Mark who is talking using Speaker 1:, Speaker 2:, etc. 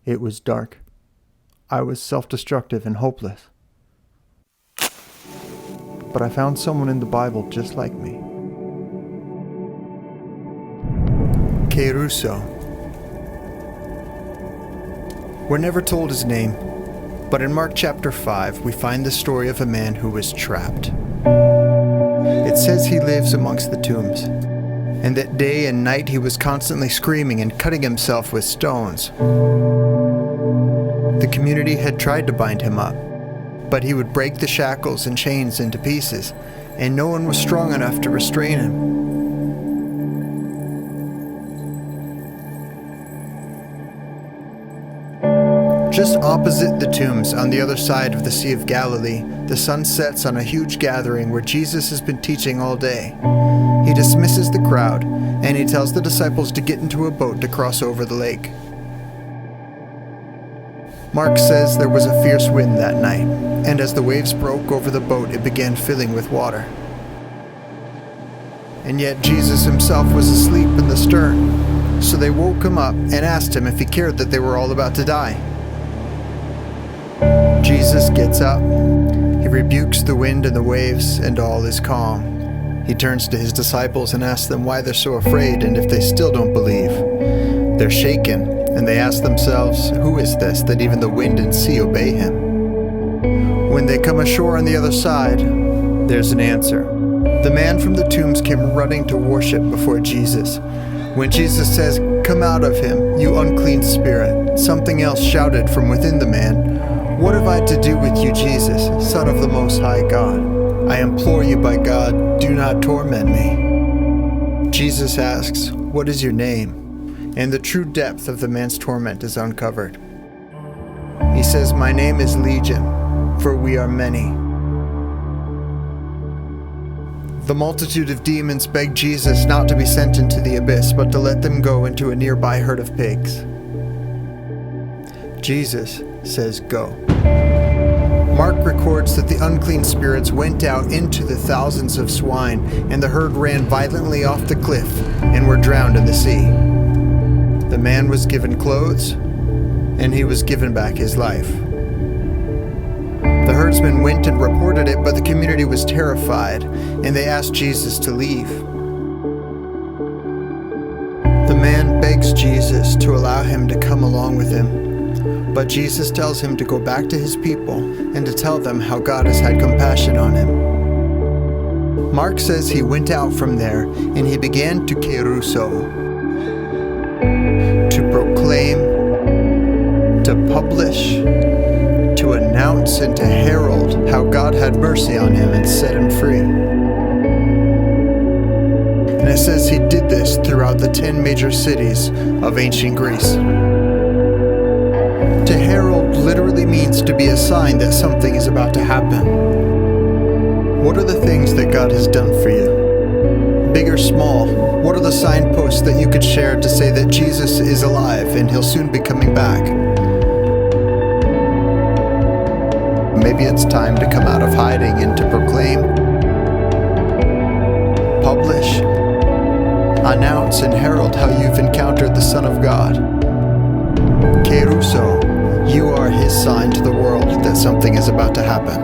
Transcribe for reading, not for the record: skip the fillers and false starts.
Speaker 1: It was dark. I was self-destructive and hopeless. But I found someone in the Bible just like me. Kerysso. We're never told his name, but in Mark chapter 5, we find the story of a man who was trapped. It says he lives amongst the tombs, and that day and night he was constantly screaming and cutting himself with stones. The community had tried to bind him up, but he would break the shackles and chains into pieces, and no one was strong enough to restrain him. Just opposite the tombs, on the other side of the Sea of Galilee, the sun sets on a huge gathering where Jesus has been teaching all day. He dismisses the crowd, and he tells the disciples to get into a boat to cross over the lake. Mark says there was a fierce wind that night, and as the waves broke over the boat, it began filling with water. And yet Jesus himself was asleep in the stern, so they woke him up and asked him if he cared that they were all about to die. Jesus gets up, he rebukes the wind and the waves, and all is calm. He turns to his disciples and asks them why they're so afraid and if they still don't believe. They're shaken, and they ask themselves, who is this that even the wind and sea obey him? When they come ashore on the other side, there's an answer. The man from the tombs came running to worship before Jesus. When Jesus says, "Come out of him, you unclean spirit," something else shouted from within the man, "What have I to do with you, Jesus, Son of the Most High God? I implore you by God, do not torment me." Jesus asks, "What is your name?" And the true depth of the man's torment is uncovered. He says, "My name is Legion, for we are many." The multitude of demons begged Jesus not to be sent into the abyss, but to let them go into a nearby herd of pigs. Jesus says, "Go." Mark records that the unclean spirits went out into the thousands of swine, and the herd ran violently off the cliff and were drowned in the sea. The man was given clothes, and he was given back his life. The herdsmen went and reported it, but the community was terrified, and they asked Jesus to leave. The man begs Jesus to allow him to come along with him, but Jesus tells him to go back to his people and to tell them how God has had compassion on him. Mark says he went out from there, and he began to Kerysso, to proclaim, to publish, to announce, and to herald how God had mercy on him and set him free. And it says he did this throughout the 10 major cities of ancient Greece. To herald literally means to be a sign that something is about to happen. What are the things that God has done for you? Big or small, what are the signposts that you could share to say that Jesus is alive and he'll soon be coming back? Maybe it's time to come out of hiding and to proclaim, publish, announce, and herald how you've encountered the Son of God. Kerysso, you are his sign to the world that something is about to happen.